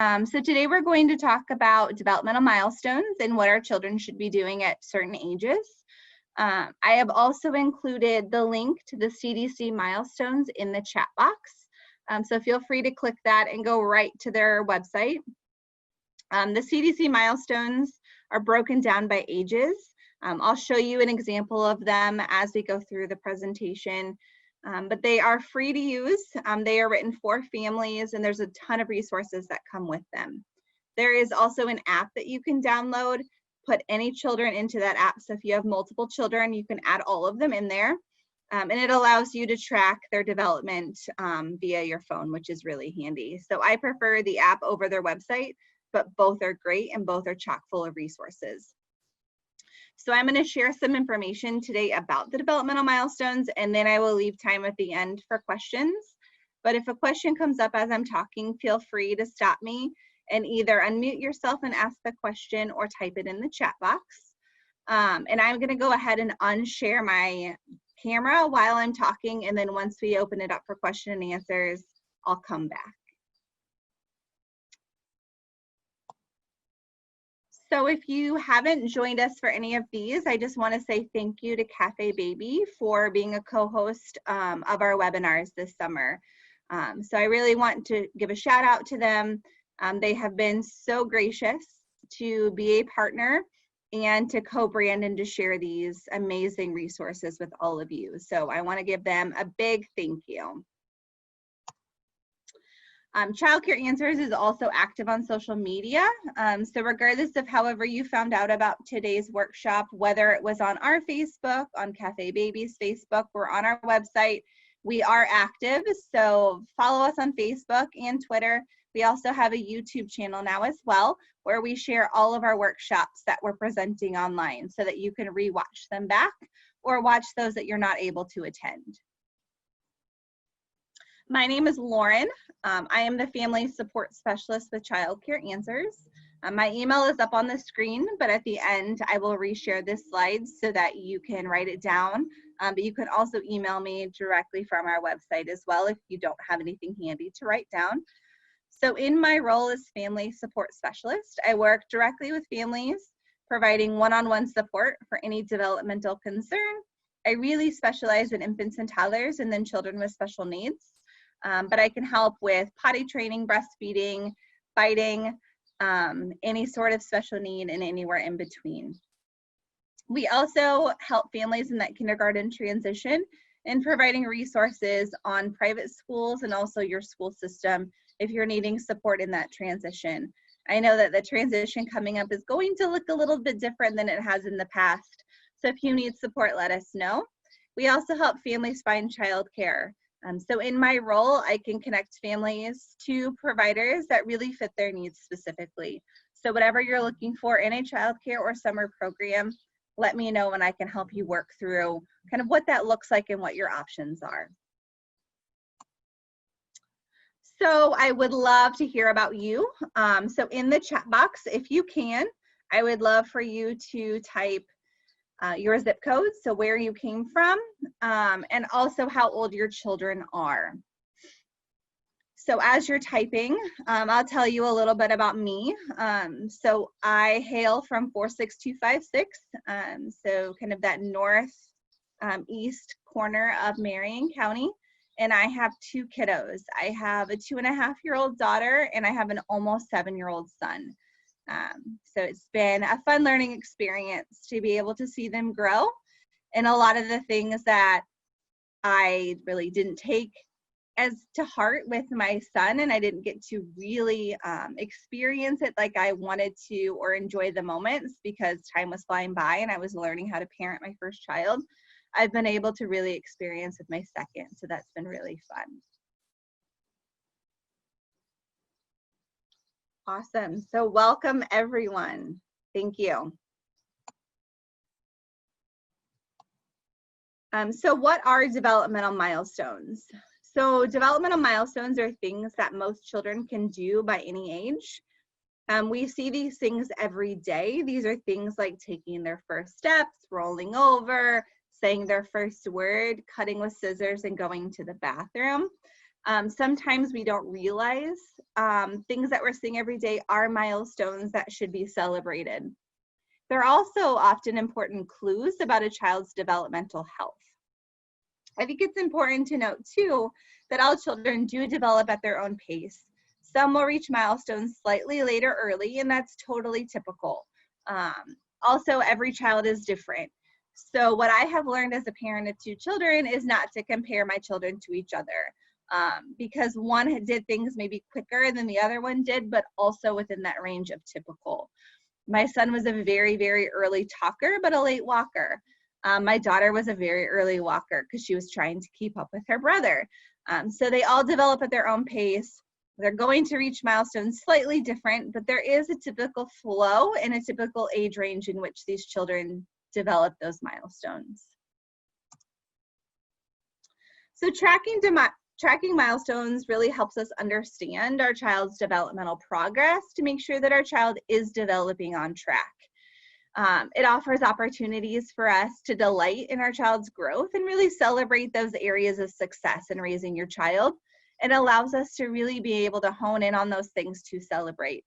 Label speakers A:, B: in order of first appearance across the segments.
A: So today we're going to talk about developmental milestones and what our children should be doing at certain ages. I have also included the link to the CDC milestones in the chat box. So feel free to click that and go right to their website. The CDC milestones are broken down by ages. I'll show you an example of them as we go through the presentation. But they are free to use. They are written for families, and there's a ton of resources that come with them. There is also an app that you can download, put any children into that app. So if you have multiple children, you can add all of them in there. And it allows you to track their development via your phone, which is really handy. So I prefer the app over their website, but both are great and both are chock full of resources. So I'm going to share some information today about the developmental milestones, and then I will leave time at the end for questions. But if a question comes up as I'm talking, feel free to stop me and either unmute yourself and ask the question or type it in the chat box. And I'm going to go ahead and unshare my camera while I'm talking, and then once we open it up for question and answers, I'll come back. So if you haven't joined us for any of these, I just want to say thank you to Cafe Baby for being a co-host of our webinars this summer. So I really want to give a shout out to them. They have been so gracious to be a partner and to co-brand and to share these amazing resources with all of you. So I want to give them a big thank you. Child Care Answers is also active on social media. So regardless of however you found out about today's workshop, whether it was on our Facebook, on Cafe Baby's Facebook, or on our website, we are active. So follow us on Facebook and Twitter. We also have a YouTube channel now as well, where we share all of our workshops that we're presenting online so that you can rewatch them back or watch those that you're not able to attend. My name is Lauren. I am the Family Support Specialist with Child Care Answers. My email is up on the screen, but at the end, I will reshare this slide so that you can write it down. But you can also email me directly from our website as well if you don't have anything handy to write down. So in my role as Family Support Specialist, I work directly with families, providing one-on-one support for any developmental concern. I really specialize in infants and toddlers and then children with special needs. But I can help with potty training, breastfeeding, fighting, any sort of special need and anywhere in between. We also help families in that kindergarten transition in providing resources on private schools and also your school system if you're needing support in that transition. I know that the transition coming up is going to look a little bit different than it has in the past. So if you need support, let us know. We also help families find childcare. So in my role, I can connect families to providers that really fit their needs specifically. So whatever you're looking for in a childcare or summer program, let me know and I can help you work through kind of what that looks like and what your options are. So I would love to hear about you. So in the chat box, if you can, I would love for you to type your zip code, so where you came from, and also how old your children are. So as you're typing, I'll tell you a little bit about me. So I hail from 46256, so kind of that northeast corner of Marion County, and I have two kiddos. I have a 2.5-year-old daughter, and I have an almost 7-year-old son. So it's been a fun learning experience to be able to see them grow. And a lot of the things that I really didn't take as to heart with my son, and I didn't get to really experience it like I wanted to or enjoy the moments because time was flying by and I was learning how to parent my first child, I've been able to really experience with my second. So that's been really fun. Awesome. So welcome everyone. Thank you. So what are developmental milestones? So developmental milestones are things that most children can do by any age. We see these things every day. These are things like taking their first steps, rolling over, saying their first word, cutting with scissors, and going to the bathroom. Sometimes we don't realize things that we're seeing every day are milestones that should be celebrated. They're also often important clues about a child's developmental health. I think it's important to note too that all children do develop at their own pace. Some will reach milestones slightly later early, and that's totally typical. Also, every child is different. So what I have learned as a parent of 2 children is not to compare my children to each other, because one did things maybe quicker than the other one did, but also within that range of typical. My son was a very, very early talker, but a late walker. My daughter was a very early walker because she was trying to keep up with her brother. So they all develop at their own pace. They're going to reach milestones slightly different, but there is a typical flow and a typical age range in which these children develop those milestones. So tracking milestones really helps us understand our child's developmental progress to make sure that our child is developing on track. It offers opportunities for us to delight in our child's growth and really celebrate those areas of success in raising your child. It allows us to really be able to hone in on those things to celebrate.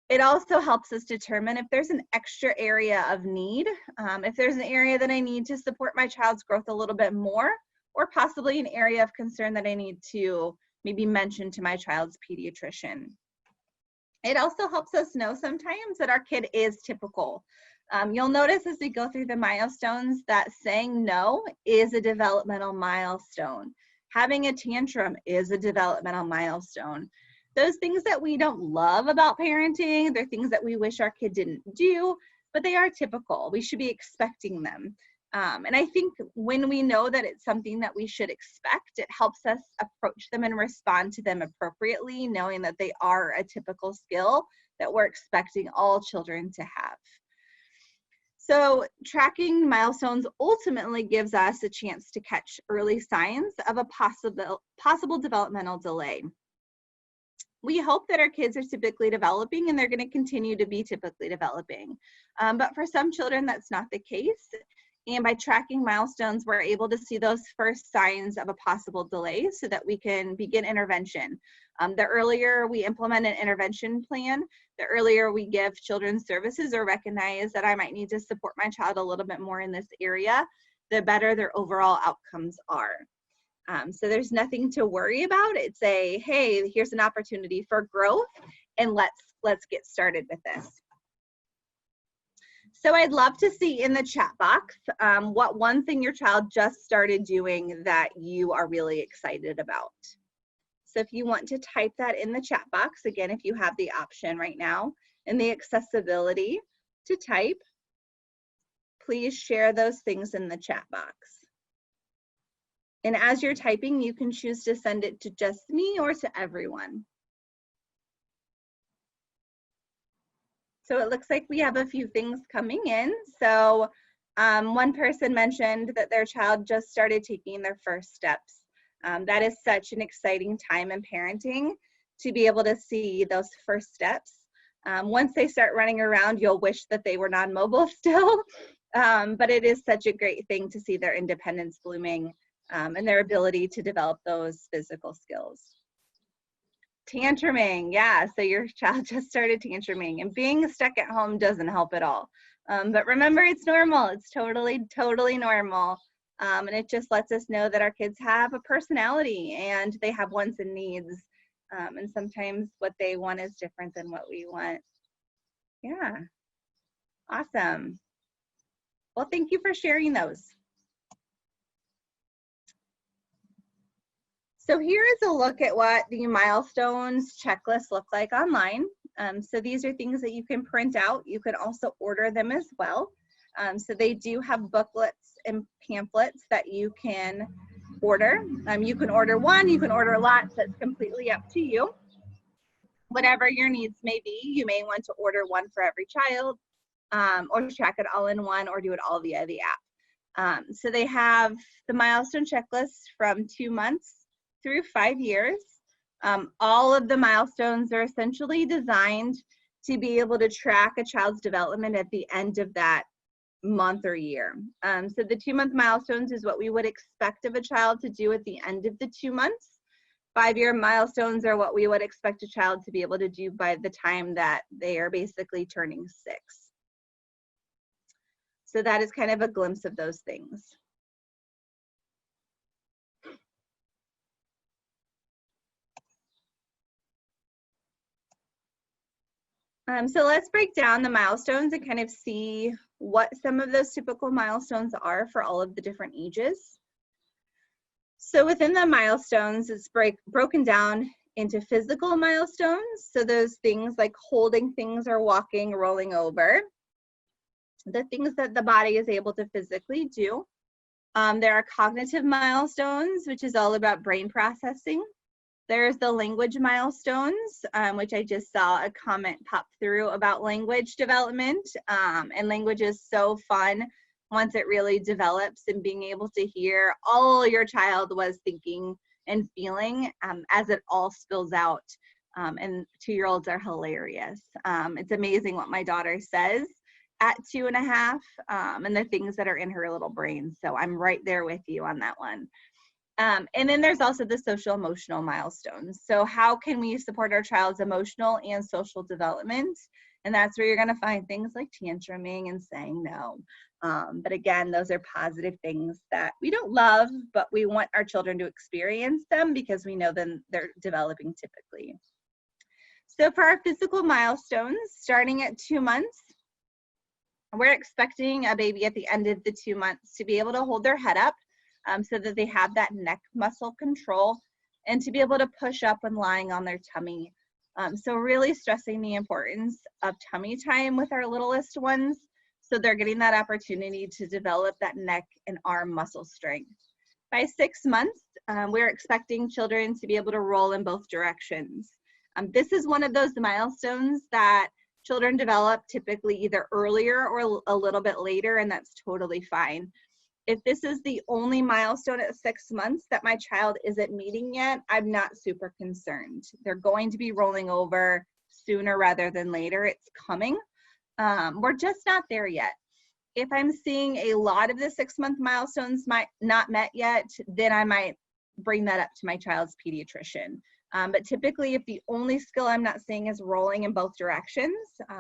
A: It also helps us determine if there's an extra area of need, if there's an area that I need to support my child's growth a little bit more, or possibly an area of concern that I need to maybe mention to my child's pediatrician. It also helps us know sometimes that our kid is typical. You'll notice as we go through the milestones that saying no is a developmental milestone. Having a tantrum is a developmental milestone. Those things that we don't love about parenting, they're things that we wish our kid didn't do, but they are typical. We should be expecting them. And I think when we know that it's something that we should expect, it helps us approach them and respond to them appropriately, knowing that they are a typical skill that we're expecting all children to have. So tracking milestones ultimately gives us a chance to catch early signs of a possible developmental delay. We hope that our kids are typically developing and they're going to continue to be typically developing. But for some children, that's not the case. And by tracking milestones, we're able to see those first signs of a possible delay so that we can begin intervention. The earlier we implement an intervention plan, the earlier we give children's services or recognize that I might need to support my child a little bit more in this area, the better their overall outcomes are. So there's nothing to worry about. It's a, hey, here's an opportunity for growth, and let's get started with this. So I'd love to see in the chat box what one thing your child just started doing that you are really excited about. So if you want to type that in the chat box, again, if you have the option right now and the accessibility to type, please share those things in the chat box. And as you're typing, you can choose to send it to just me or to everyone. So it looks like we have a few things coming in. So one person mentioned that their child just started taking their first steps. That is such an exciting time in parenting to be able to see those first steps. Once they start running around, you'll wish that they were non-mobile still, but it is such a great thing to see their independence blooming and their ability to develop those physical skills. Tantruming, yeah, so your child just started tantruming, and being stuck at home doesn't help at all. But remember, it's normal. It's totally normal. And it just lets us know that our kids have a personality and they have wants and needs. And sometimes what they want is different than what we want. Yeah, awesome. Well, thank you for sharing those. So here is a look at what the Milestones Checklist look like online. So these are things that you can print out. You can also order them as well. So they do have booklets and pamphlets that you can order. You can order one, you can order lots, that's completely up to you. Whatever your needs may be, you may want to order one for every child, or track it all in one, or do it all via the app. So they have the Milestone Checklist from 2 months through 5 years. All of the milestones are essentially designed to be able to track a child's development at the end of that month or year. So the 2-month milestones is what we would expect of a child to do at the end of the 2 months. 5-year milestones are what we would expect a child to be able to do by the time that they are basically turning 6. So that is kind of a glimpse of those things. So let's break down the milestones and kind of see what some of those typical milestones are for all of the different ages. So within the milestones, it's broken down into physical milestones. So those things like holding things or walking, rolling over, the things that the body is able to physically do. There are cognitive milestones, which is all about brain processing. There's the language milestones, which I just saw a comment pop through about language development. And language is so fun once it really develops, and being able to hear all your child was thinking and feeling as it all spills out. And 2-year-olds are hilarious. It's amazing what my daughter says at 2.5 and the things that are in her little brain. So I'm right there with you on that one. And then there's also the social-emotional milestones. So how can we support our child's emotional and social development? And that's where you're going to find things like tantruming and saying no. But again, those are positive things that we don't love, but we want our children to experience them because we know then they're developing typically. So for our physical milestones, starting at 2 months, we're expecting a baby at the end of the 2 months to be able to hold their head up so that they have that neck muscle control and to be able to push up when lying on their tummy. So really stressing the importance of tummy time with our littlest ones, so they're getting that opportunity to develop that neck and arm muscle strength. By 6 months, we're expecting children to be able to roll in both directions. This is one of those milestones that children develop typically either earlier or a little bit later, and that's totally fine. If this is the only milestone at 6 months that my child isn't meeting yet, I'm not super concerned. They're going to be rolling over sooner rather than later. It's coming. We're just not there yet. If I'm seeing a lot of the 6-month milestones might not met yet, then I might bring that up to my child's pediatrician. But typically, if the only skill I'm not seeing is rolling in both directions,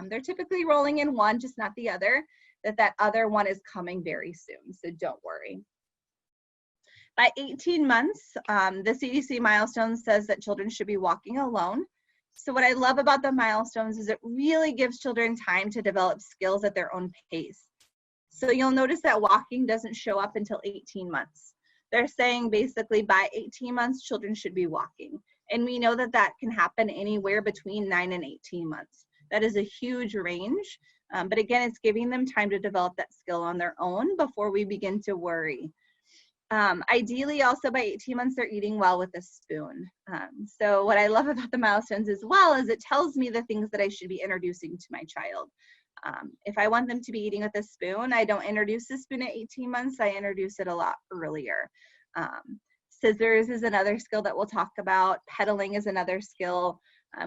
A: they're typically rolling in one, just not the other, that other one is coming very soon, so don't worry. By 18 months, the CDC milestone says that children should be walking alone. So what I love about the milestones is it really gives children time to develop skills at their own pace. So you'll notice that walking doesn't show up until 18 months. They're saying basically by 18 months, children should be walking. And we know that that can happen anywhere between 9 and 18 months. That is a huge range. But again, it's giving them time to develop that skill on their own before we begin to worry. Ideally, also by 18 months, they're eating well with a spoon. So what I love about the milestones as well is it tells me the things that I should be introducing to my child. If I want them to be eating with a spoon, I don't introduce the spoon at 18 months, I introduce it a lot earlier. Scissors is another skill that we'll talk about. Pedaling is another skill.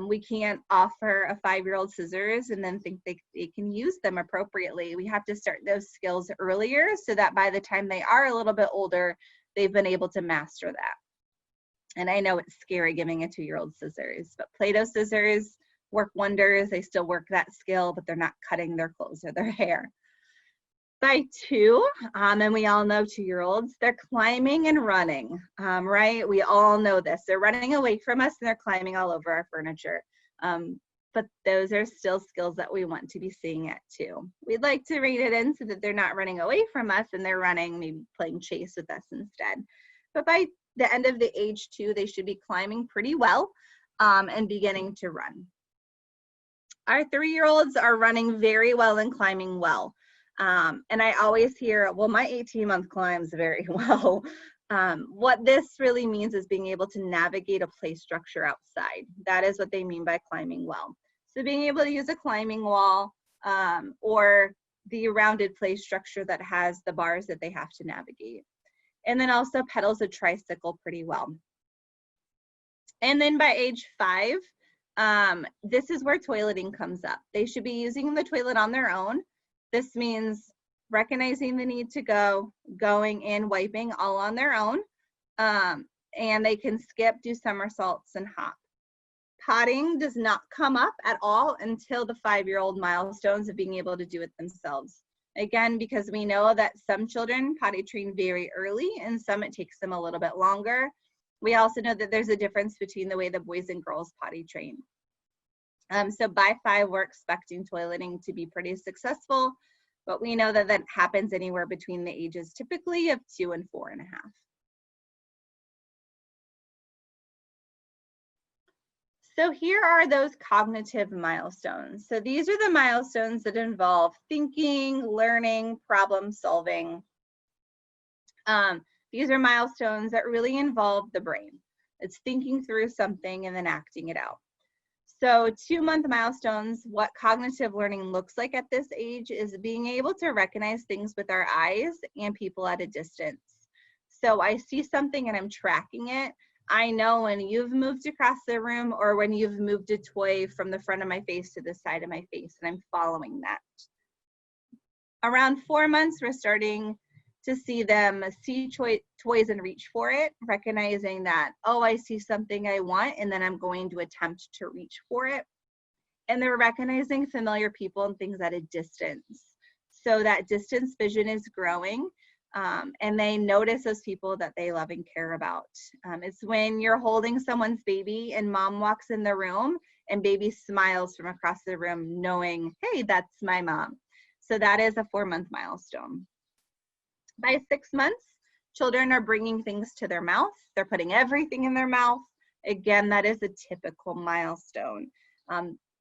A: We can't offer a 5-year-old scissors and then think they can use them appropriately. We have to start those skills earlier so that by the time they are a little bit older, they've been able to master that. And I know it's scary giving a 2-year-old scissors, but Play-Doh scissors work wonders. They still work that skill, but they're not cutting their clothes or their hair. By 2, and we all know 2-year-olds, they're climbing and running, right? We all know this. They're running away from us and they're climbing all over our furniture. But those are still skills that we want to be seeing at 2. We'd like to rein it in so that they're not running away from us and they're running, maybe playing chase with us instead. But by the end of the age 2, they should be climbing pretty well and beginning to run. Our 3-year-olds are running very well and climbing well. And I always hear, well, my 18-month climbs very well. What this really means is being able to navigate a play structure outside. That is what they mean by climbing well. So being able to use a climbing wall or the rounded play structure that has the bars that they have to navigate. And then also pedals a tricycle pretty well. And then by age 5, this is where toileting comes up. They should be using the toilet on their own. This means recognizing the need to go, going in, wiping all on their own. and they can skip, do somersaults, and hop. Potting does not come up at all until the 5-year-old milestones of being able to do it themselves. Again, because we know that some children potty train very early and some it takes them a little bit longer. We also know that there's a difference between the way the boys and girls potty train. So by 5, we're expecting toileting to be pretty successful, but we know that that happens anywhere between the ages typically of 2 and 4.5. So here are those cognitive milestones. So these are the milestones that involve thinking, learning, problem solving. These are milestones that really involve the brain. It's thinking through something and then acting it out. So 2-month milestones, what cognitive learning looks like at this age is being able to recognize things with our eyes and people at a distance. So I see something and I'm tracking it. I know when you've moved across the room or when you've moved a toy from the front of my face to the side of my face, and I'm following that. Around 4 months, we're starting to see them see toys and reach for it, recognizing that, oh, I see something I want, and then I'm going to attempt to reach for it. And they're recognizing familiar people and things at a distance. So that distance vision is growing, and they notice those people that they love and care about. It's when you're holding someone's baby and mom walks in the room and baby smiles from across the room knowing, hey, that's my mom. So that is a 4-month milestone. By 6 months, children are bringing things to their mouth. They're putting everything in their mouth. Again, that is a typical milestone.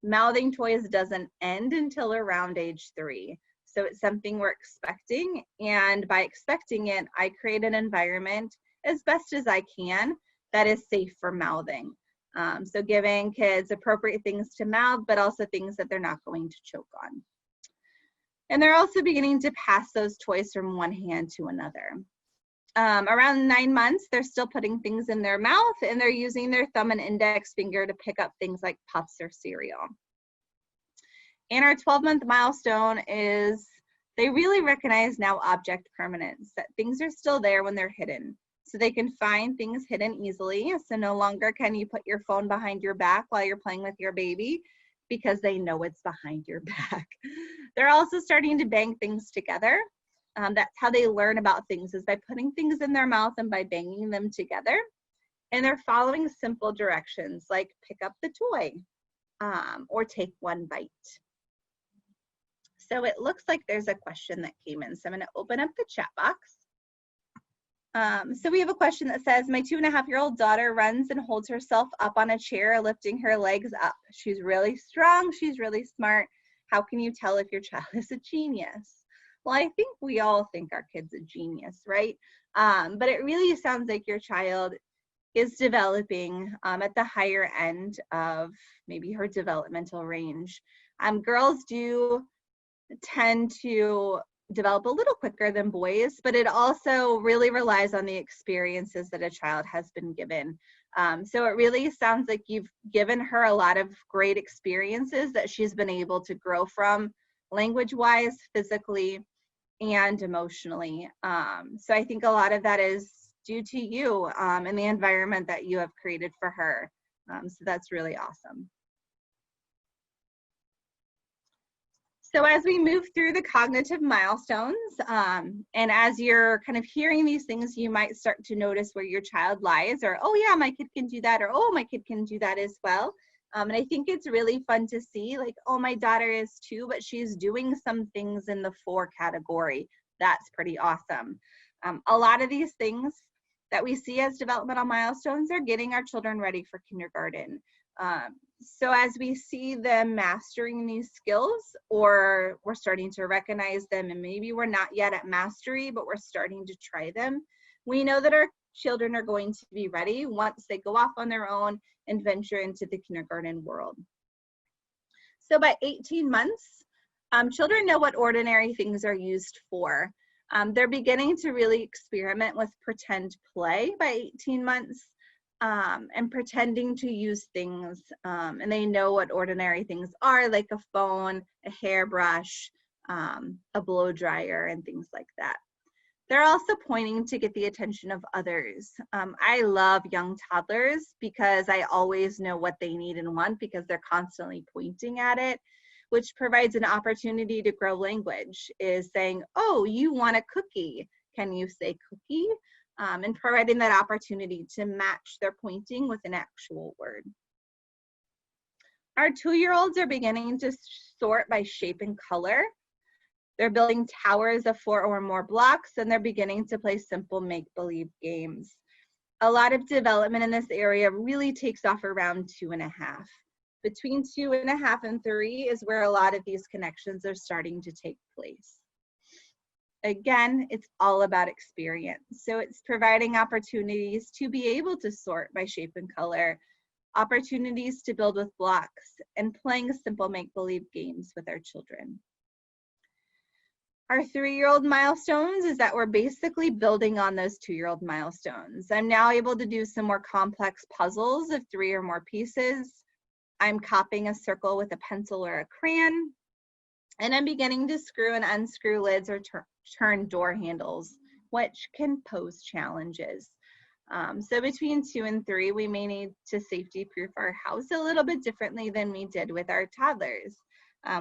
A: Mouthing toys doesn't end until around age 3. So it's something we're expecting. And by expecting it, I create an environment as best as I can that is safe for mouthing. So giving kids appropriate things to mouth, but also things that they're not going to choke on. And they're also beginning to pass those toys from one hand to another. Around 9 months, they're still putting things in their mouth and they're using their thumb and index finger to pick up things like puffs or cereal. And our 12-month milestone is they really recognize now object permanence, that things are still there when they're hidden. So they can find things hidden easily. So no longer can you put your phone behind your back while you're playing with your baby, because they know it's behind your back. They're also starting to bang things together. That's how they learn about things, is by putting things in their mouth and by banging them together. And they're following simple directions like pick up the toy or take one bite. So it looks like there's a question that came in. So I'm going to open up the chat box. So we have a question that says, my 2.5-year-old daughter runs and holds herself up on a chair, lifting her legs up. She's really strong. She's really smart. How can you tell if your child is a genius? Well, I think we all think our kid's a genius, right? But it really sounds like your child is developing at the higher end of maybe her developmental range. Girls do tend to develop a little quicker than boys, but it also really relies on the experiences that a child has been given. So it really sounds like you've given her a lot of great experiences that she's been able to grow from, language-wise, physically, and emotionally. So I think a lot of that is due to you and the environment that you have created for her. So that's really awesome. So as we move through the cognitive milestones, and as you're kind of hearing these things, you might start to notice where your child lies, or, oh yeah, my kid can do that, or, oh, my kid can do that as well. And I think it's really fun to see, like, oh, my daughter is 2, but she's doing some things in the 4 category. That's pretty awesome. A lot of these things that we see as developmental milestones are getting our children ready for kindergarten. So as we see them mastering these skills, or we're starting to recognize them, and maybe we're not yet at mastery, but we're starting to try them, we know that our children are going to be ready once they go off on their own and venture into the kindergarten world. So by 18 months, children know what ordinary things are used for. They're beginning to really experiment with pretend play by 18 months. And pretending to use things, and they know what ordinary things are, like a phone, a hairbrush, a blow dryer, and things like that. They're also pointing to get the attention of others. I love young toddlers because I always know what they need and want because they're constantly pointing at it, which provides an opportunity to grow language, is saying, oh, you want a cookie. Can you say cookie? And providing that opportunity to match their pointing with an actual word. Our 2-year-olds are beginning to sort by shape and color. They're building towers of 4 or more blocks, and they're beginning to play simple make-believe games. A lot of development in this area really takes off around 2.5. Between 2.5 and 3 is where a lot of these connections are starting to take place. Again, it's all about experience. So it's providing opportunities to be able to sort by shape and color, opportunities to build with blocks, and playing simple make-believe games with our children. Our 3-year-old milestones is that we're basically building on those 2-year-old milestones. I'm now able to do some more complex puzzles of 3 or more pieces. I'm copying a circle with a pencil or a crayon, and I'm beginning to screw and unscrew lids or turn door handles, which can pose challenges. So between 2 and 3, we may need to safety-proof our house a little bit differently than we did with our toddlers.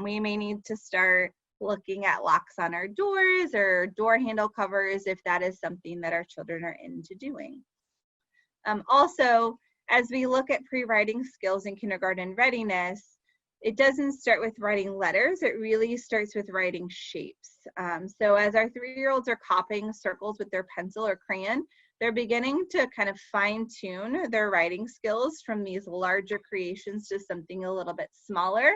A: We may need to start looking at locks on our doors or door handle covers if that is something that our children are into doing. Also, as we look at pre-writing skills in kindergarten readiness, it doesn't start with writing letters, it really starts with writing shapes. So as our 3-year-olds are copying circles with their pencil or crayon, they're beginning to kind of fine-tune their writing skills from these larger creations to something a little bit smaller,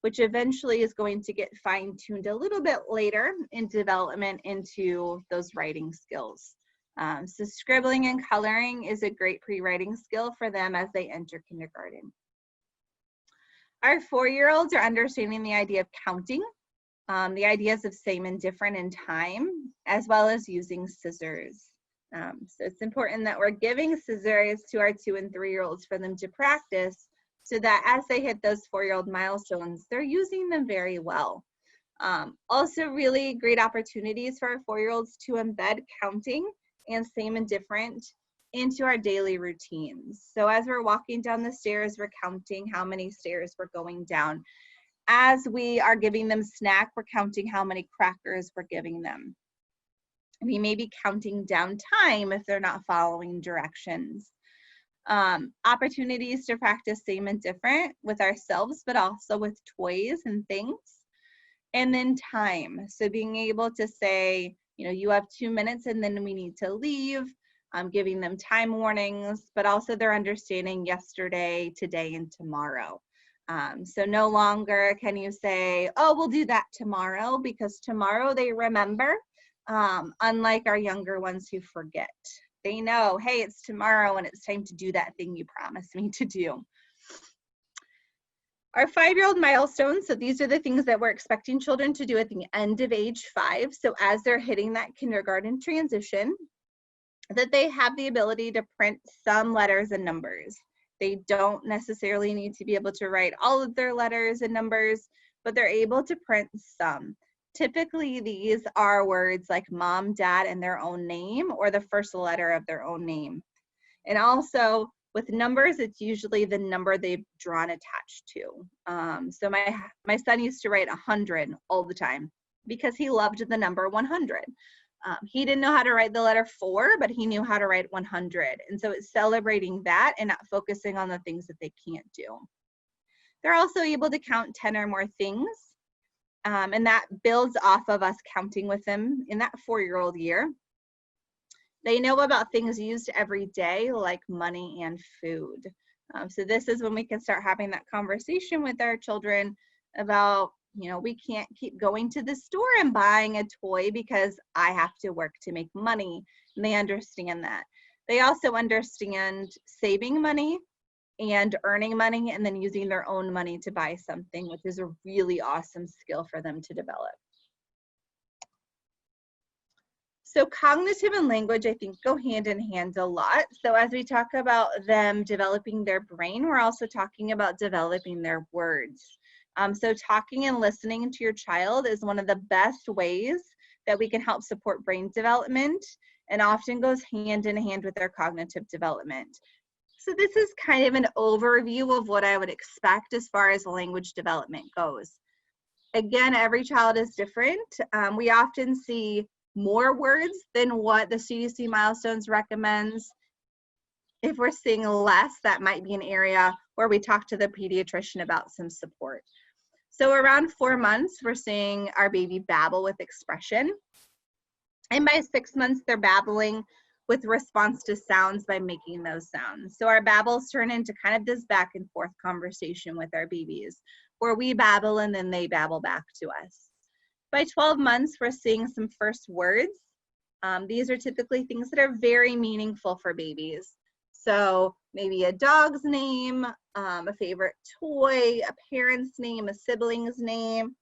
A: which eventually is going to get fine-tuned a little bit later in development into those writing skills. So scribbling and coloring is a great pre-writing skill for them as they enter kindergarten. Our 4-year-olds are understanding the idea of counting, the ideas of same and different in time, as well as using scissors. So it's important that we're giving scissors to our 2 and 3-year-olds for them to practice so that as they hit those 4-year-old milestones, they're using them very well. Also really great opportunities for our 4-year-olds to embed counting and same and different into our daily routines. So as we're walking down the stairs, we're counting how many stairs we're going down. As we are giving them snack, we're counting how many crackers we're giving them. We may be counting down time if they're not following directions. Opportunities to practice same and different with ourselves, but also with toys and things. And then time. So being able to say, you have 2 minutes and then we need to leave. Giving them time warnings, but also they're understanding yesterday, today, and tomorrow. So no longer can you say, oh, we'll do that tomorrow, because tomorrow they remember, unlike our younger ones who forget. They know, hey, it's tomorrow and it's time to do that thing you promised me to do. Our 5-year-old milestones, so these are the things that we're expecting children to do at the end of age 5. So as they're hitting that kindergarten transition, that they have the ability to print some letters and numbers. They don't necessarily need to be able to write all of their letters and numbers, but they're able to print some. Typically, these are words like mom, dad, and their own name, or the first letter of their own name. And also, with numbers, it's usually the number they've drawn attached to. So my son used to write 100 all the time because he loved the number 100. He didn't know how to write the letter 4, but he knew how to write 100. And so it's celebrating that and not focusing on the things that they can't do. They're also able to count 10 or more things. And that builds off of us counting with them in that 4-year-old year. They know about things used every day, like money and food. So this is when we can start having that conversation with our children about, we can't keep going to the store and buying a toy because I have to work to make money. And they understand that. They also understand saving money and earning money and then using their own money to buy something, which is a really awesome skill for them to develop. So cognitive and language, I think, go hand in hand a lot. So as we talk about them developing their brain, we're also talking about developing their words. So talking and listening to your child is one of the best ways that we can help support brain development and often goes hand in hand with their cognitive development. So this is kind of an overview of what I would expect as far as language development goes. Again, every child is different. We often see more words than what the CDC Milestones recommends. If we're seeing less, that might be an area where we talk to the pediatrician about some support. So around 4 months, we're seeing our baby babble with expression. And by 6 months, they're babbling with response to sounds by making those sounds. So our babbles turn into kind of this back and forth conversation with our babies, where we babble and then they babble back to us. By 12 months, we're seeing some first words. These are typically things that are very meaningful for babies. So maybe a dog's name, a favorite toy, a parent's name, a sibling's name,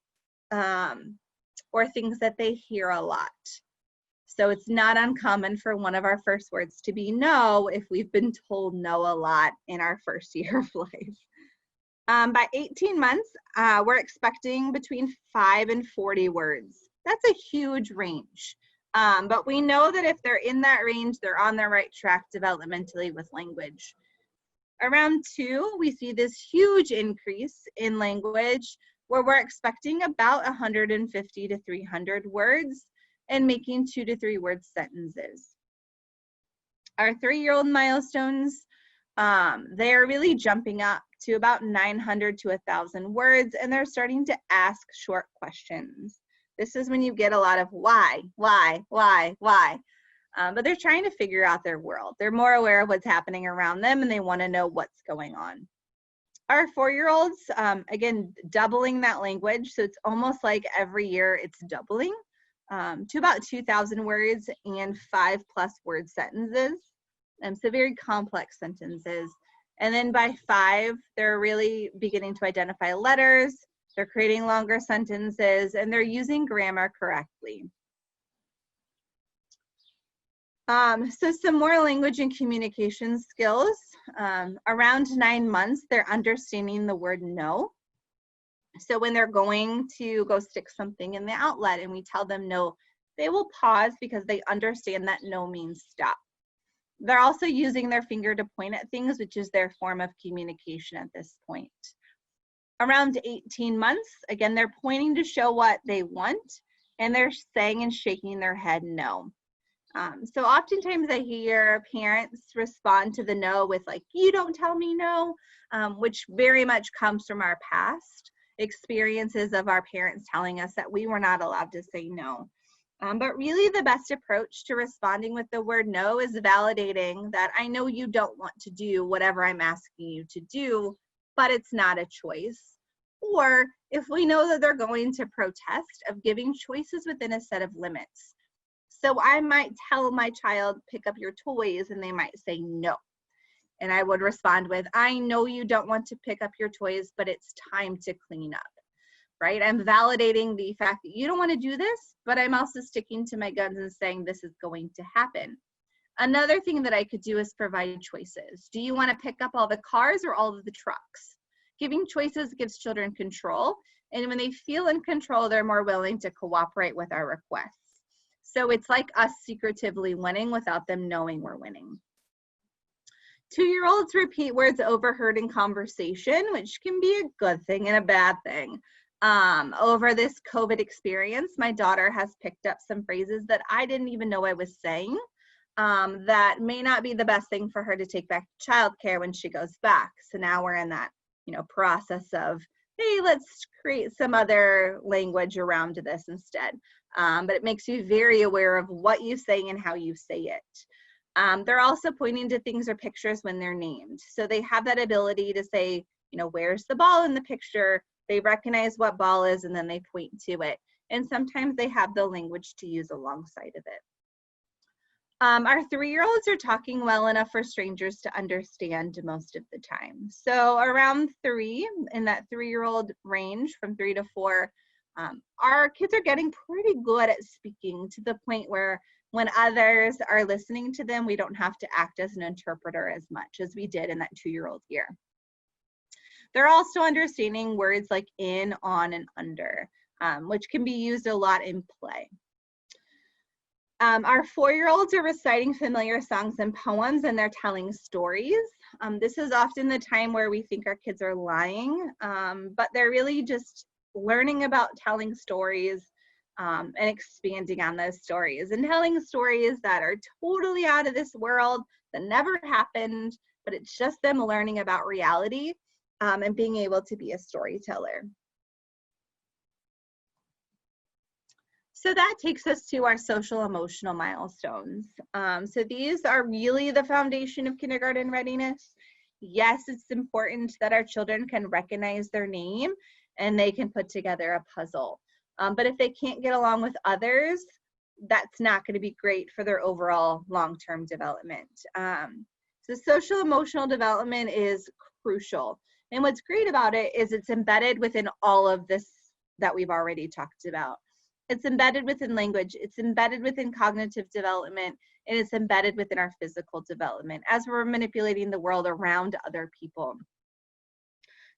A: or things that they hear a lot. So it's not uncommon for one of our first words to be no if we've been told no a lot in our first year of life. By 18 months, we're expecting between 5 and 40 words. That's a huge range. But we know that if they're in that range, they're on the right track developmentally with language. Around 2, we see this huge increase in language where we're expecting about 150 to 300 words and making 2 to 3 word sentences. Our 3-year-old milestones, they're really jumping up to about 900 to 1,000 words, and they're starting to ask short questions. This is when you get a lot of why. But they're trying to figure out their world. They're more aware of what's happening around them, and they want to know what's going on. Our 4-year-olds, again, doubling that language. So it's almost like every year it's doubling to about 2,000 words and 5+ word sentences. So very complex sentences. And then by 5, they're really beginning to identify letters. They're creating longer sentences, and they're using grammar correctly. So some more language and communication skills. Around 9 months, they're understanding the word no. So when they're going to go stick something in the outlet and we tell them no, they will pause because they understand that no means stop. They're also using their finger to point at things, which is their form of communication at this point. Around 18 months, again, they're pointing to show what they want, and they're saying and shaking their head no. So oftentimes I hear parents respond to the no with like, you don't tell me no, which very much comes from our past experiences of our parents telling us that we were not allowed to say no. But really the best approach to responding with the word no is validating that I know you don't want to do whatever I'm asking you to do, but it's not a choice. Or if we know that they're going to protest, of giving choices within a set of limits. So I might tell my child, pick up your toys, and they might say no. And I would respond with, I know you don't want to pick up your toys, but it's time to clean up, right? I'm validating the fact that you don't want to do this, but I'm also sticking to my guns and saying this is going to happen. Another thing that I could do is provide choices. Do you want to pick up all the cars or all of the trucks? Giving choices gives children control. And when they feel in control, they're more willing to cooperate with our requests. So it's like us secretively winning without them knowing we're winning. 2-year-olds repeat words overheard in conversation, which can be a good thing and a bad thing. Over this COVID experience, my daughter has picked up some phrases that I didn't even know I was saying that may not be the best thing for her to take back to childcare when she goes back. So now we're in that, process of, hey, let's create some other language around this instead. But it makes you very aware of what you say and how you say it. They're also pointing to things or pictures when they're named. So they have that ability to say, where's the ball in the picture? They recognize what ball is and then they point to it. And sometimes they have the language to use alongside of it. Our 3-year-olds are talking well enough for strangers to understand most of the time. So around 3, in that 3-year-old range from 3 to 4, our kids are getting pretty good at speaking to the point where when others are listening to them, we don't have to act as an interpreter as much as we did in that 2-year-old year. They're also understanding words like in, on, and under, which can be used a lot in play. Our 4-year-olds are reciting familiar songs and poems, and they're telling stories. This is often the time where we think our kids are lying, but they're really just learning about telling stories and expanding on those stories and telling stories that are totally out of this world, that never happened, but it's just them learning about reality and being able to be a storyteller. So that takes us to our social emotional milestones. So these are really the foundation of kindergarten readiness. Yes, it's important that our children can recognize their name and they can put together a puzzle. But if they can't get along with others, that's not going to be great for their overall long-term development. So social emotional development is crucial. And what's great about it is it's embedded within all of this that we've already talked about. It's embedded within language, it's embedded within cognitive development, and it's embedded within our physical development as we're manipulating the world around other people.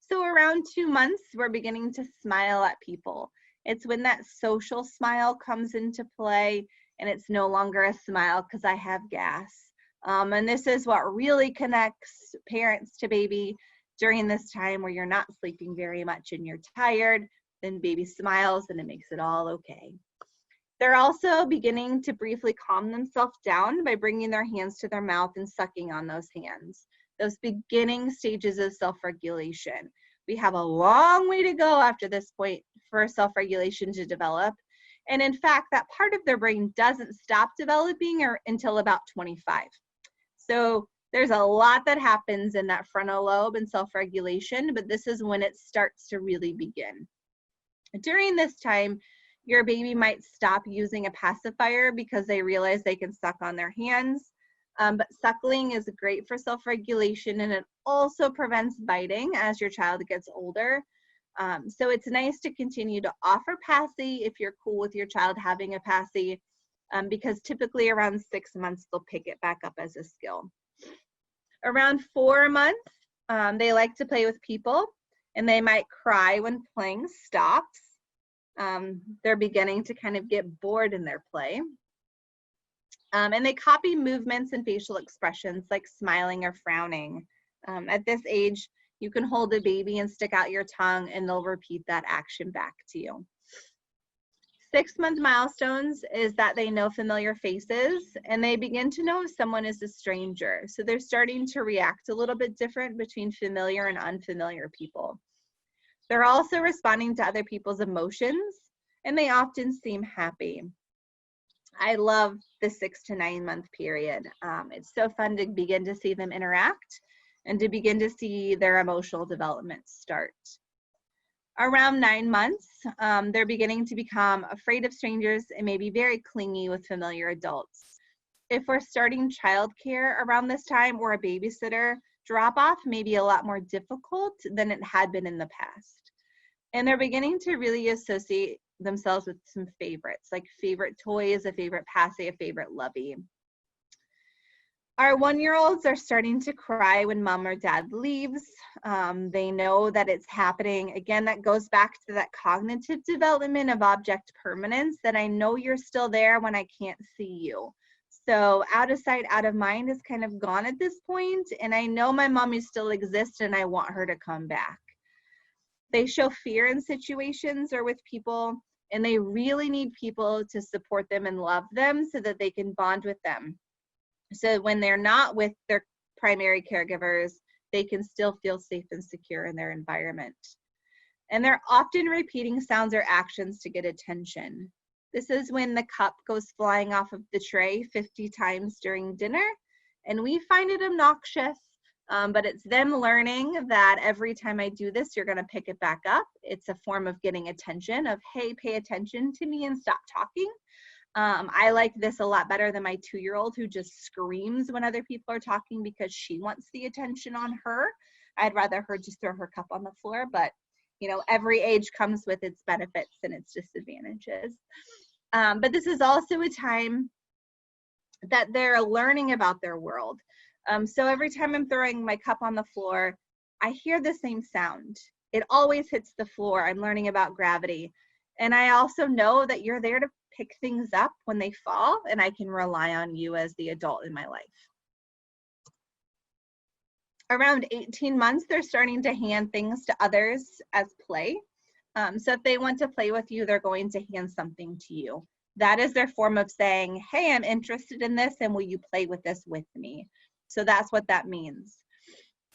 A: So around 2 months, we're beginning to smile at people. It's when that social smile comes into play, and it's no longer a smile because I have gas. And this is what really connects parents to baby during this time where you're not sleeping very much and you're tired. Then baby smiles and it makes it all okay. They're also beginning to briefly calm themselves down by bringing their hands to their mouth and sucking on those hands. Those beginning stages of self-regulation. We have a long way to go after this point for self-regulation to develop. And in fact, that part of their brain doesn't stop developing until about 25. So there's a lot that happens in that frontal lobe and self-regulation, but this is when it starts to really begin. During this time, your baby might stop using a pacifier because they realize they can suck on their hands. But suckling is great for self-regulation, and it also prevents biting as your child gets older. So it's nice to continue to offer passy if you're cool with your child having a passy, because typically around 6 months, they'll pick it back up as a skill. Around 4 months, they like to play with people, and they might cry when playing stops. They're beginning to kind of get bored in their play. And they copy movements and facial expressions like smiling or frowning. At this age, you can hold a baby and stick out your tongue and they'll repeat that action back to you. 6-month milestones is that they know familiar faces and they begin to know if someone is a stranger. So they're starting to react a little bit different between familiar and unfamiliar people. They're also responding to other people's emotions and they often seem happy. I love the 6 to 9 month period. It's so fun to begin to see them interact and to begin to see their emotional development start. Around 9 months, they're beginning to become afraid of strangers and maybe very clingy with familiar adults. If we're starting childcare around this time or a babysitter, drop-off may be a lot more difficult than it had been in the past. And they're beginning to really associate themselves with some favorites, like favorite toys, a favorite passy, a favorite lovey. Our 1-year-olds are starting to cry when mom or dad leaves. They know that it's happening. Again, that goes back to that cognitive development of object permanence, that I know you're still there when I can't see you. So out of sight, out of mind is kind of gone at this point, and I know my mommy still exists and I want her to come back. They show fear in situations or with people, and they really need people to support them and love them so that they can bond with them. So when they're not with their primary caregivers, they can still feel safe and secure in their environment. And they're often repeating sounds or actions to get attention. This is when the cup goes flying off of the tray 50 times during dinner, and we find it obnoxious, but it's them learning that every time I do this, you're gonna pick it back up. It's a form of getting attention of, hey, pay attention to me and stop talking. I like this a lot better than my 2-year-old who just screams when other people are talking because she wants the attention on her. I'd rather her just throw her cup on the floor, but you know, every age comes with its benefits and its disadvantages. But this is also a time that they're learning about their world. So every time I'm throwing my cup on the floor, I hear the same sound. It always hits the floor. I'm learning about gravity. And I also know that you're there to pick things up when they fall, and I can rely on you as the adult in my life. Around 18 months, they're starting to hand things to others as play. So if they want to play with you, they're going to hand something to you. That is their form of saying, hey, I'm interested in this, and will you play with this with me? So that's what that means.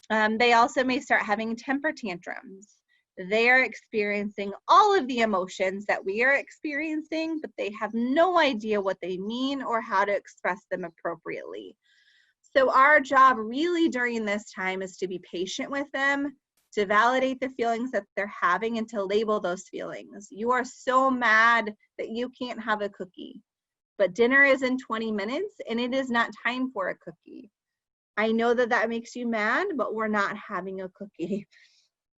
A: They also may start having temper tantrums. They are experiencing all of the emotions that we are experiencing, but they have no idea what they mean or how to express them appropriately. So our job really during this time is to be patient with them, to validate the feelings that they're having, and to label those feelings. You are so mad that you can't have a cookie, but dinner is in 20 minutes and it is not time for a cookie. I know that that makes you mad, but we're not having a cookie.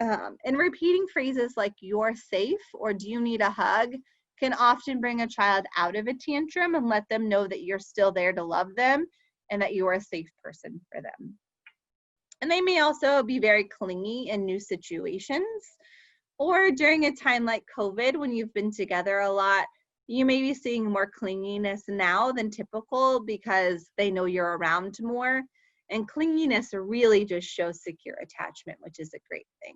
A: And repeating phrases like you're safe or do you need a hug can often bring a child out of a tantrum and let them know that you're still there to love them and that you are a safe person for them. And they may also be very clingy in new situations, or during a time like COVID when you've been together a lot, you may be seeing more clinginess now than typical because they know you're around more. And clinginess really just shows secure attachment, which is a great thing.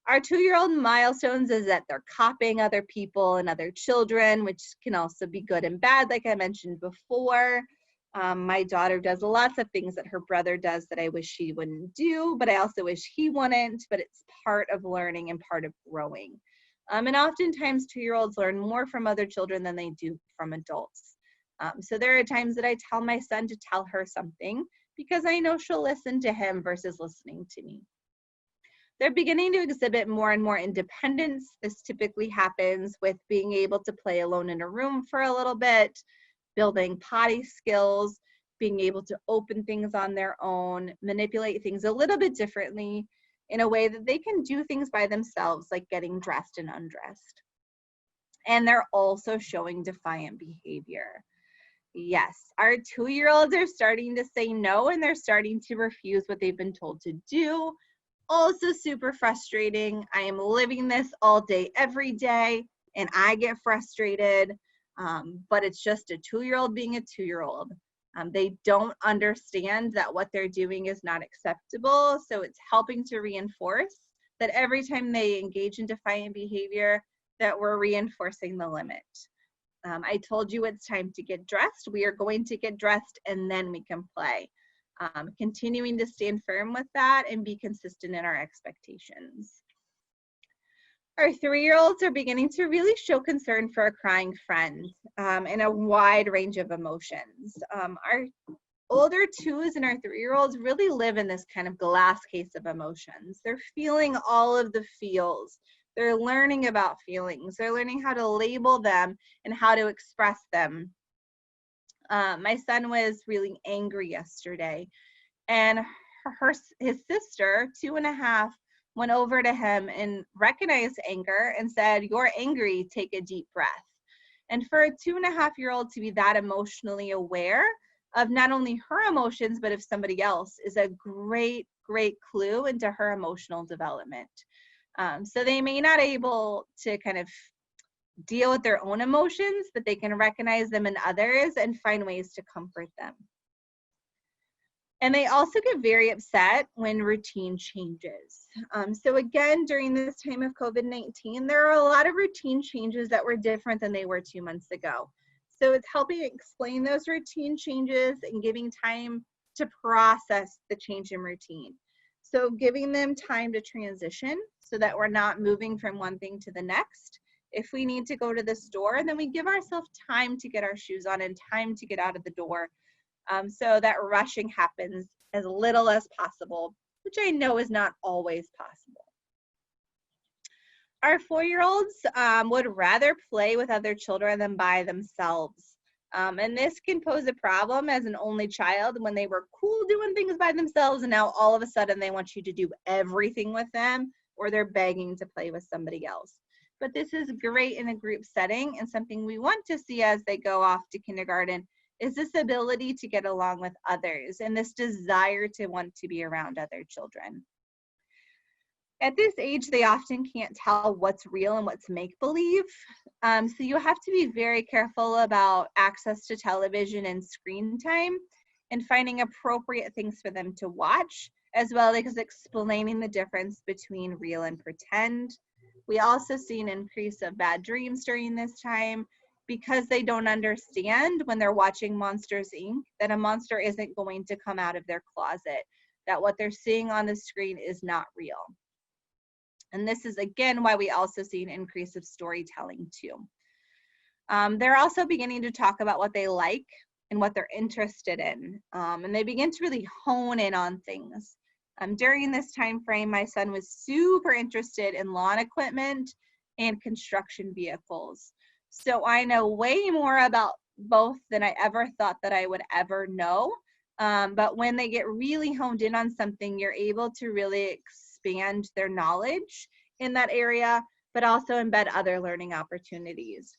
A: Our 2-year-old milestones is that they're copying other people and other children, which can also be good and bad, like I mentioned before. My daughter does lots of things that her brother does that I wish she wouldn't do, but I also wish he wouldn't, but it's part of learning and part of growing. And oftentimes 2-year-olds learn more from other children than they do from adults. So there are times that I tell my son to tell her something because I know she'll listen to him versus listening to me. They're beginning to exhibit more and more independence. This typically happens with being able to play alone in a room for a little bit, building potty skills, being able to open things on their own, manipulate things a little bit differently in a way that they can do things by themselves, like getting dressed and undressed. And they're also showing defiant behavior. Yes, our 2-year-olds are starting to say no, and they're starting to refuse what they've been told to do. Also super frustrating. I am living this all day, every day, and I get frustrated. But it's just a 2-year-old being a 2-year-old. They don't understand that what they're doing is not acceptable. So it's helping to reinforce that every time they engage in defiant behavior, that we're reinforcing the limit. I told you it's time to get dressed. We are going to get dressed and then we can play. Continuing to stand firm with that and be consistent in our expectations. Our 3-year-olds are beginning to really show concern for a crying friend in a wide range of emotions. Our older 2s and our 3-year-olds really live in this kind of glass case of emotions. They're feeling all of the feels. They're learning about feelings. They're learning how to label them and how to express them. My son was really angry yesterday, and his sister, 2.5, went over to him and recognized anger and said, "You're angry, take a deep breath." And for a 2.5-year-old to be that emotionally aware of not only her emotions, but of somebody else is a great, great clue into her emotional development. So they may not be able to kind of deal with their own emotions, but they can recognize them in others and find ways to comfort them. And they also get very upset when routine changes. So again, during this time of COVID-19, there are a lot of routine changes that were different than they were 2 months ago. So it's helping explain those routine changes and giving time to process the change in routine. So giving them time to transition so that we're not moving from one thing to the next. If we need to go to the store, then we give ourselves time to get our shoes on and time to get out of the door. So that rushing happens as little as possible, which I know is not always possible. Our 4-year-olds would rather play with other children than by themselves. And this can pose a problem as an only child when they were cool doing things by themselves, and now all of a sudden they want you to do everything with them, or they're begging to play with somebody else. But this is great in a group setting, and something we want to see as they go off to kindergarten is this ability to get along with others and this desire to want to be around other children. At this age, they often can't tell what's real and what's make-believe. So you have to be very careful about access to television and screen time and finding appropriate things for them to watch, as well as explaining the difference between real and pretend. We also see an increase of bad dreams during this time because they don't understand when they're watching Monsters, Inc., that a monster isn't going to come out of their closet, that what they're seeing on the screen is not real. And this is, again, why we also see an increase of storytelling, too. They're also beginning to talk about what they like and what they're interested in. And they begin to really hone in on things. During this time frame, my son was super interested in lawn equipment and construction vehicles. So I know way more about both than I ever thought that I would ever know. But when they get really honed in on something, you're able to really expand their knowledge in that area, but also embed other learning opportunities.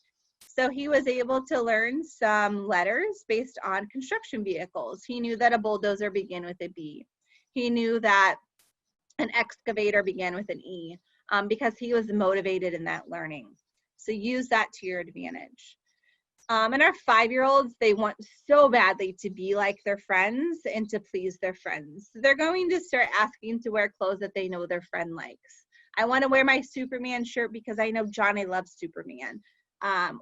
A: So he was able to learn some letters based on construction vehicles. He knew that a bulldozer began with a B. He knew that an excavator began with an E, because he was motivated in that learning. So use that to your advantage. And our 5-year-olds, they want so badly to be like their friends and to please their friends. So they're going to start asking to wear clothes that they know their friend likes. I want to wear my Superman shirt because I know Johnny loves Superman.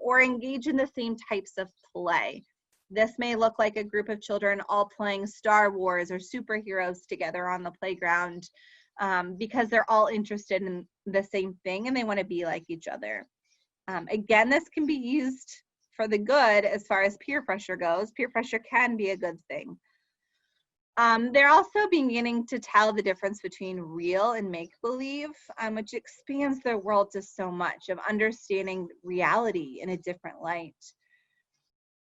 A: Or engage in the same types of play. This may look like a group of children all playing Star Wars or superheroes together on the playground, because they're all interested in the same thing and they want to be like each other. Again, this can be used for the good as far as peer pressure goes. Peer pressure can be a good thing. They're also beginning to tell the difference between real and make-believe, which expands their world to so much of understanding reality in a different light.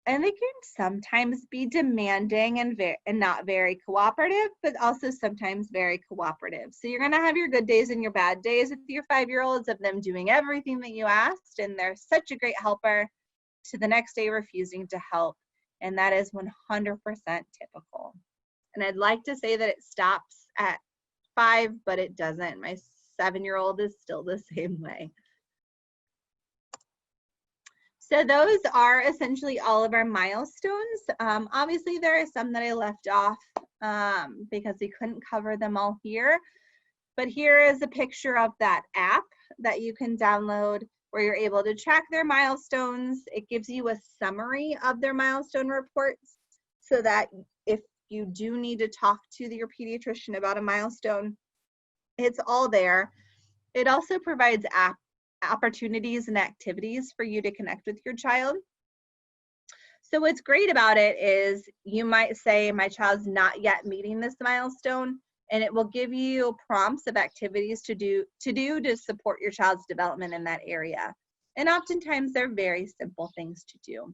A: And they can sometimes be demanding and not very cooperative, but also sometimes very cooperative. So you're going to have your good days and your bad days with your 5-year-olds of them doing everything that you asked, and they're such a great helper, to the next day refusing to help. And that is 100% typical. And I'd like to say that it stops at 5, but it doesn't. My 7-year-old is still the same way. So those are essentially all of our milestones. Obviously, there are some that I left off because we couldn't cover them all here. But here is a picture of that app that you can download where you're able to track their milestones. It gives you a summary of their milestone reports so that if you do need to talk to your pediatrician about a milestone, it's all there. It also provides opportunities and activities for you to connect with your child. So what's great about it is you might say, my child's not yet meeting this milestone, and it will give you prompts of activities to do to support your child's development in that area. And oftentimes they're very simple things to do.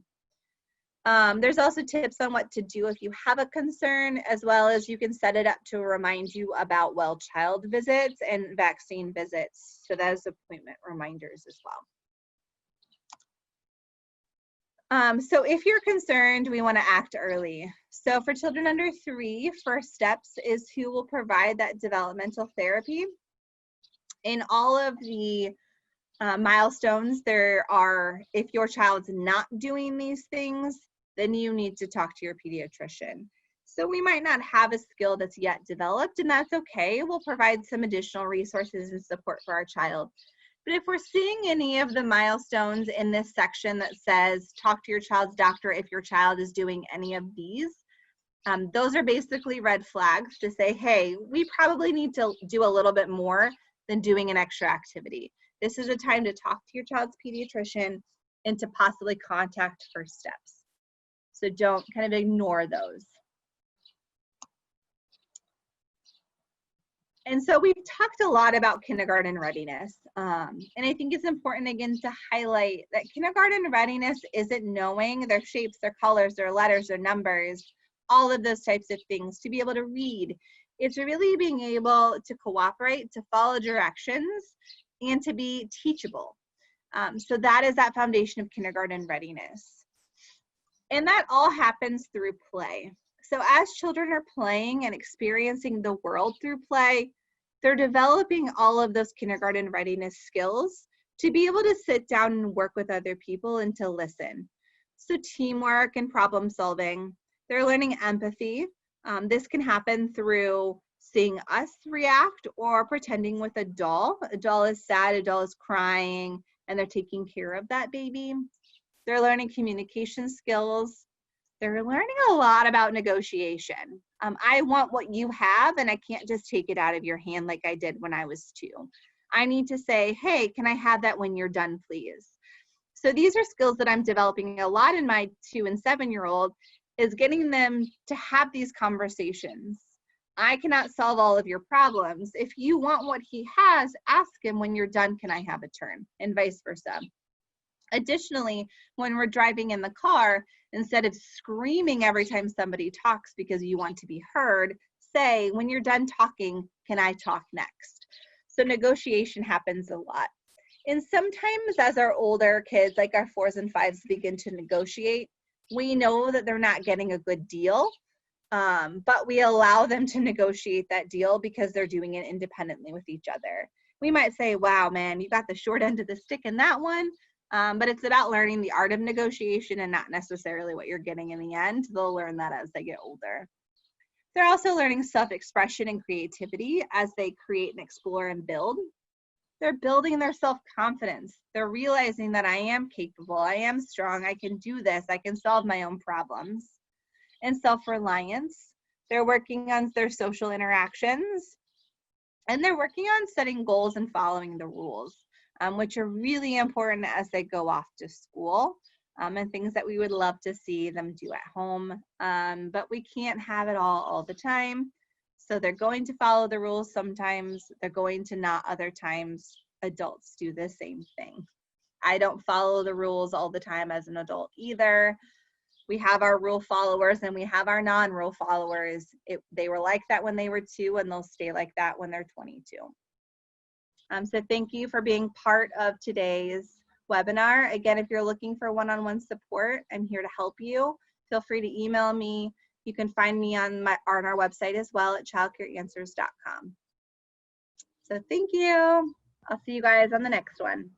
A: There's also tips on what to do if you have a concern, as well as you can set it up to remind you about well child visits and vaccine visits. So that is appointment reminders as well. So if you're concerned, we want to act early. So for children under 3, first steps is who will provide that developmental therapy. In all of the milestones, there are, if your child's not doing these things, then you need to talk to your pediatrician. So we might not have a skill that's yet developed, and that's okay. We'll provide some additional resources and support for our child. But if we're seeing any of the milestones in this section that says, talk to your child's doctor if your child is doing any of these, those are basically red flags to say, hey, we probably need to do a little bit more than doing an extra activity. This is a time to talk to your child's pediatrician and to possibly contact first steps. So don't kind of ignore those. And so we've talked a lot about kindergarten readiness. And I think it's important, again, to highlight that kindergarten readiness isn't knowing their shapes, their colors, their letters, their numbers, all of those types of things, to be able to read. It's really being able to cooperate, to follow directions, and to be teachable. So that is that foundation of kindergarten readiness. And that all happens through play. So as children are playing and experiencing the world through play, They're developing all of those kindergarten readiness skills to be able to sit down and work with other people and to listen. So teamwork and problem solving. They're learning empathy. This can happen through seeing us react or pretending with a doll. A doll is sad, a doll is crying, and they're taking care of that baby. They're learning communication skills. They're learning a lot about negotiation. I want what you have, and I can't just take it out of your hand like I did when I was 2. I need to say, hey, can I have that when you're done, please? So these are skills that I'm developing a lot in my 2 and 7-year-old, is getting them to have these conversations. I cannot solve all of your problems. If you want what he has, ask him when you're done, can I have a turn? And vice versa. Additionally, when we're driving in the car, instead of screaming every time somebody talks because you want to be heard, say, when you're done talking, can I talk next? So negotiation happens a lot. And sometimes as our older kids, like our 4s and 5s, begin to negotiate, we know that they're not getting a good deal, but we allow them to negotiate that deal because they're doing it independently with each other. We might say, wow, man, you got the short end of the stick in that one. But it's about learning the art of negotiation and not necessarily what you're getting in the end. They'll learn that as they get older. They're also learning self-expression and creativity as they create and explore and build. They're building their self-confidence. They're realizing that I am capable, I am strong, I can do this, I can solve my own problems. And self-reliance. They're working on their social interactions. And they're working on setting goals and following the rules. Which are really important as they go off to school, and things that we would love to see them do at home. But we can't have it all the time. So they're going to follow the rules sometimes, they're going to not other times. Adults do the same thing. I don't follow the rules all the time as an adult either. We have our rule followers and we have our non-rule followers. They were like that when they were 2, and they'll stay like that when they're 22. So thank you for being part of today's webinar. Again, if you're looking for one-on-one support, I'm here to help you. Feel free to email me. You can find me on our website as well at childcareanswers.com. So thank you. I'll see you guys on the next one.